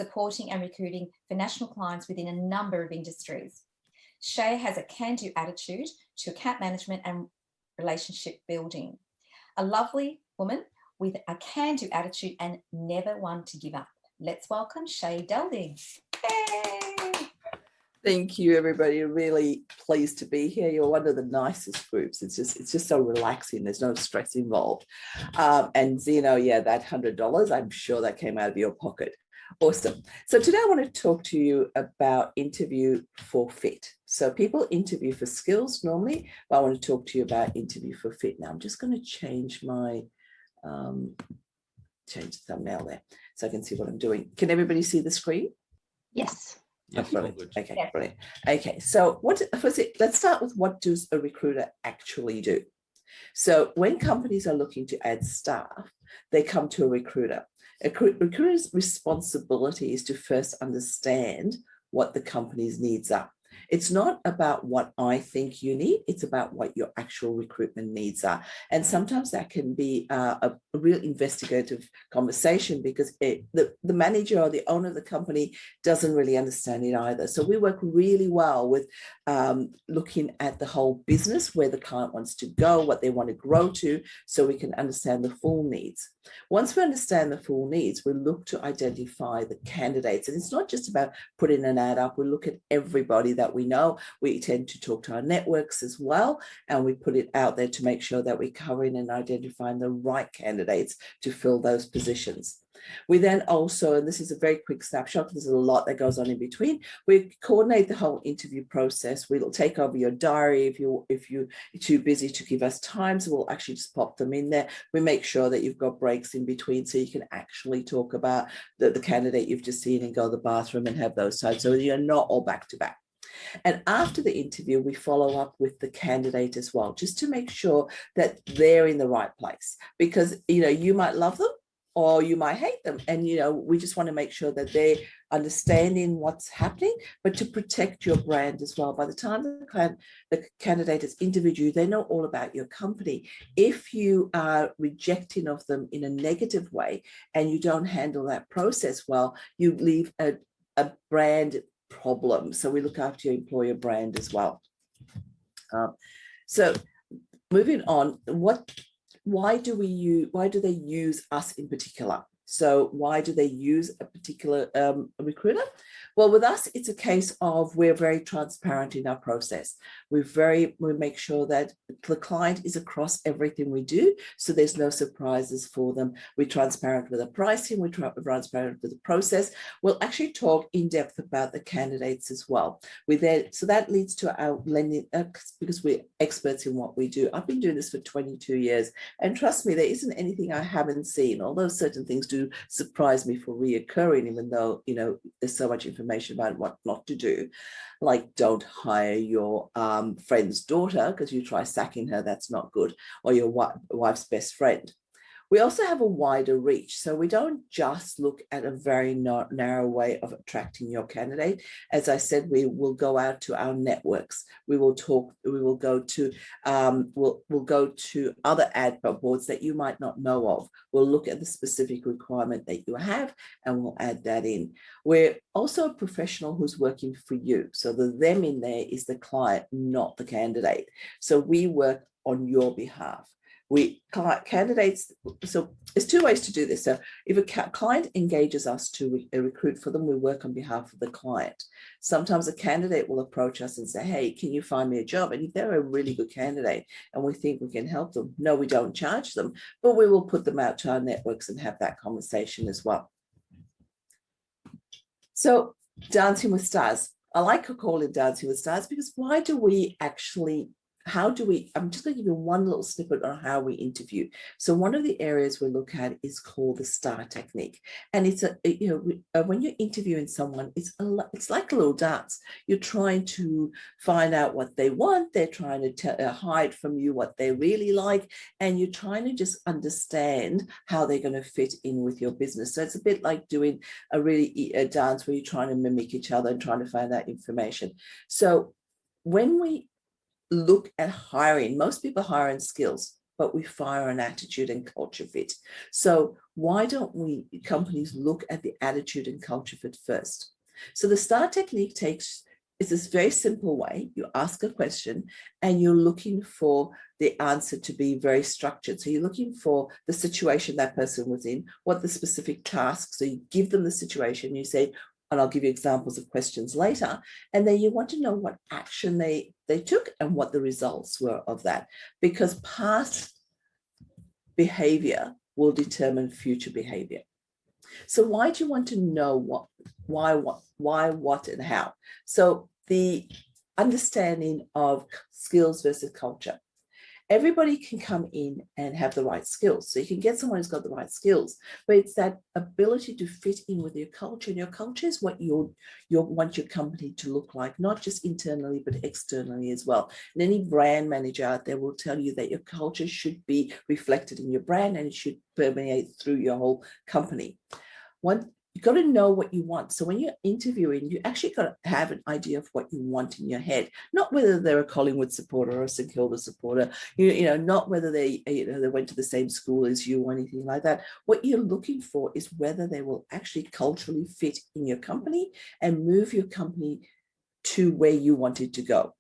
supporting and recruiting for national clients within a number of industries. Shay has a can-do attitude to account management and relationship building. A lovely woman with a can-do attitude and never one to give up. Let's welcome Shay Duldig. Hey! Thank you, everybody. Really pleased to be here. You're one of the nicest groups. It's just so relaxing. There's no stress involved. And Zeno, yeah, that $100, I'm sure that came out of your pocket. Awesome. So today I want to talk to you about interview for fit. So people interview for skills normally, but I want to talk to you about interview for fit. Now I'm just going to change my change the thumbnail there so I can see what I'm doing. Can everybody see the screen? Yes. Yes, brilliant. Okay, yeah. Brilliant. Okay, so let's start with what does a recruiter actually do? So when companies are looking to add staff, they come to a recruiter. A recruiter's responsibility is to first understand what the company's needs are. It's not about what I think you need, it's about what your actual recruitment needs are. And sometimes that can be a real investigative conversation because the manager or the owner of the company doesn't really understand it either. So we work really well with looking at the whole business, where the client wants to go, what they want to grow to, so we can understand the full needs. Once we understand the full needs, we look to identify the candidates. And it's not just about putting an ad up. We look at everybody that we know. We tend to talk to our networks as well, and we put it out there to make sure that we're covering and identifying the right candidates to fill those positions. We then also, and this is a very quick snapshot, there's a lot that goes on in between, we coordinate the whole interview process. We'll take over your diary if you're too busy to give us time, so we'll actually just pop them in there. We make sure that you've got breaks in between so you can actually talk about the candidate you've just seen and go to the bathroom and have those times, so you're not all back to back. And after the interview, we follow up with the candidate as well, just to make sure that they're in the right place, because you might love them or you might hate them. And, we just want to make sure that they're understanding what's happening, but to protect your brand as well. By the time the candidate has interviewed you, they know all about your company. If you are rejecting of them in a negative way and you don't handle that process well, you leave a brand problem. So we look after your employer brand as well. So moving on, why do they use us in particular? So why do they use a particular recruiter? Well, with us, it's a case of we're very transparent in our process. We make sure that the client is across everything we do, so there's no surprises for them. We're transparent with the pricing, we're transparent with the process. We'll actually talk in depth about the candidates as well. So that leads to our lending, because we're experts in what we do. I've been doing this for 22 years, and trust me, there isn't anything I haven't seen, although certain things do surprise me for reoccurring, even though there's so much information about what not to do, like don't hire your friend's daughter because you try sacking her, that's not good, or your wife's best friend. We also have a wider reach, so we don't just look at a very narrow way of attracting your candidate. As I said, we will go out to our networks. We will go to other ad boards that you might not know of. We'll look at the specific requirement that you have, and we'll add that in. We're also a professional who's working for you, so the them in there is the client, not the candidate. So we work on your behalf. Candidates, so there's two ways to do this. So if a client engages us to recruit for them, we work on behalf of the client. Sometimes a candidate will approach us and say, hey, can you find me a job? And if they're a really good candidate and we think we can help them, no, we don't charge them, but we will put them out to our networks and have that conversation as well. So Dancing with Stars. I like to call it Dancing with Stars because I'm just going to give you one little snippet on how we interview. So one of the areas we look at is called the STAR technique. And it's when you're interviewing someone, it's like a little dance. You're trying to find out what they want. They're trying to hide from you what they really like. And you're trying to just understand how they're going to fit in with your business. So it's a bit like doing a dance where you're trying to mimic each other and trying to find that information. So when we look at hiring, most people hire in skills, but we fire on attitude and culture fit. So why don't companies look at the attitude and culture fit first? So the STAR technique is this very simple way. You ask a question and you're looking for the answer to be very structured. So you're looking for the situation that person was in, what the specific task. So you give them the situation, you say, and I'll give you examples of questions later. And then you want to know what action they took and what the results were of that, because past behavior will determine future behavior. So why do you want to know why, what, and how? So the understanding of skills versus culture. Everybody can come in and have the right skills. So you can get someone who's got the right skills, but it's that ability to fit in with your culture. And your culture is what you want your company to look like, not just internally, but externally as well. And any brand manager out there will tell you that your culture should be reflected in your brand and it should permeate through your whole company. You've got to know what you want. So when you're interviewing, you actually got to have an idea of what you want in your head, not whether they're a Collingwood supporter or a St Kilda supporter, not whether they went to the same school as you or anything like that. What you're looking for is whether they will actually culturally fit in your company and move your company to where you want it to go.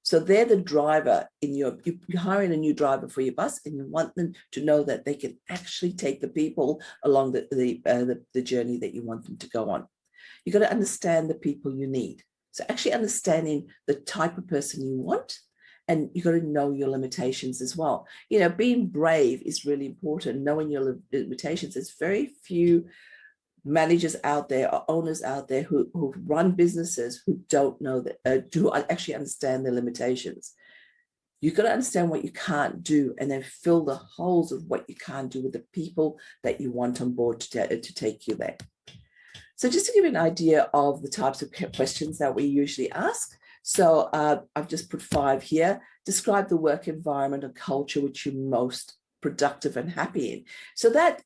So they're the driver you're hiring a new driver for your bus, and you want them to know that they can actually take the people along the journey that you want them to go on. You've got to understand the people you need. So actually understanding the type of person you want, and you've got to know your limitations as well. Being brave is really important. Knowing your limitations. There's very few managers out there or owners out there who run businesses who don't know that, do actually understand their limitations. You've got to understand what you can't do and then fill the holes of what you can't do with the people that you want on board to take you there. So just to give you an idea of the types of questions that we usually ask. So I've just put 5 here. Describe the work environment and culture which you're most productive and happy in. So that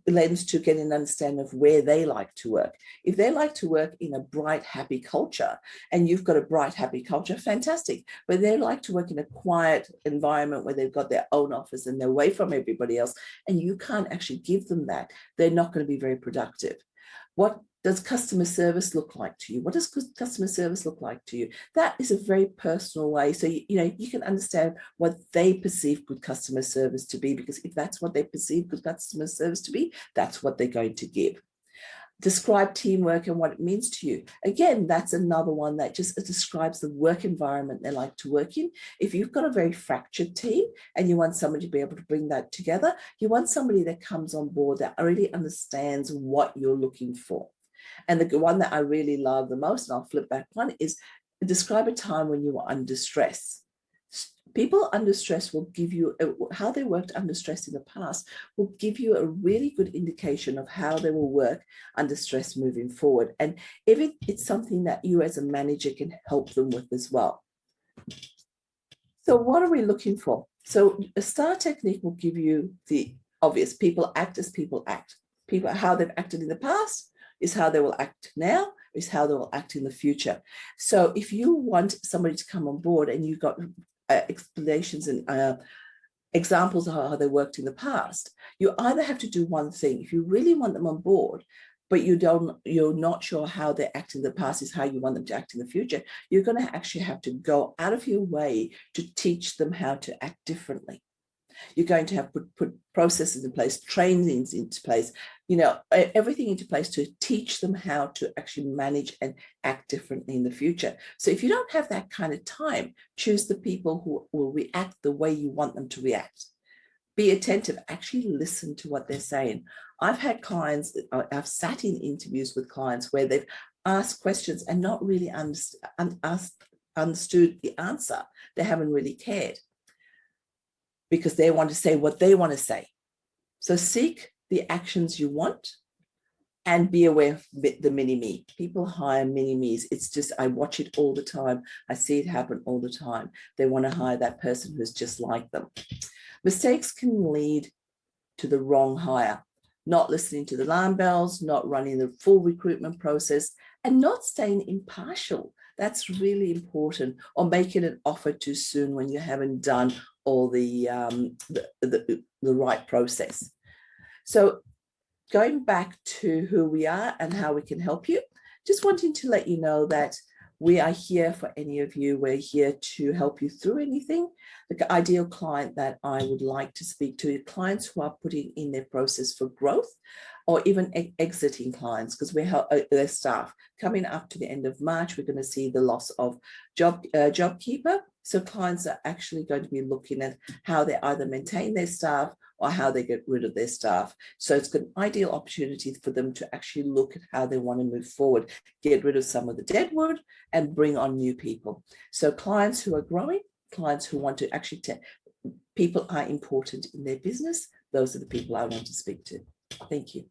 lends to getting an understanding of where they like to work. If they like to work in a bright, happy culture, and you've got a bright, happy culture, fantastic. But they like to work in a quiet environment where they've got their own office and they're away from everybody else, and you can't actually give them that, they're not going to be very productive. What does customer service look like to you? What does customer service look like to you? That is a very personal way. So, you can understand what they perceive good customer service to be, because if that's what they perceive good customer service to be, that's what they're going to give. Describe teamwork and what it means to you. Again, that's another one that just describes the work environment they like to work in. If you've got a very fractured team and you want somebody to be able to bring that together, you want somebody that comes on board that really understands what you're looking for. And the one that I really love the most, and I'll flip back one, is describe a time when you were under stress. People under stress will give you, how they worked under stress in the past will give you a really good indication of how they will work under stress moving forward. And if it's something that you as a manager can help them with as well. So what are we looking for? So a STAR technique will give you the obvious. People act as people act. People, how they've acted in the past is how they will act now, is how they will act in the future. So if you want somebody to come on board and you've got explanations and examples of how they worked in the past, you either have to do one thing. If you really want them on board, but you're not sure how they act in the past is how you want them to act in the future, you're going to actually have to go out of your way to teach them how to act differently. You're going to have put processes in place, trainings into place, everything into place to teach them how to actually manage and act differently in the future. So if you don't have that kind of time, choose the people who will react the way you want them to react. Be attentive, actually listen to what they're saying. I've had clients, I've sat in interviews with clients where they've asked questions and not really understood the answer. They haven't really cared, because they want to say what they want to say. So seek the actions you want and be aware of the mini-me. People hire mini-me's. It's just, I watch it all the time. I see it happen all the time. They want to hire that person who's just like them. Mistakes can lead to the wrong hire, not listening to the alarm bells, not running the full recruitment process, and not staying impartial. That's really important, or making an offer too soon when you haven't done all the right process. So going back to who we are and how we can help you, just wanting to let you know that we are here for any of you. We're here to help you through anything. The ideal client that I would like to speak to are clients who are putting in their process for growth, or even exiting clients, because we help their staff. Coming up to the end of March, we're going to see the loss of JobKeeper. So clients are actually going to be looking at how they either maintain their staff or how they get rid of their staff. So it's an ideal opportunity for them to actually look at how they want to move forward, get rid of some of the dead wood and bring on new people. So clients who are growing, clients who want to actually people are important in their business. Those are the people I want to speak to. Thank you.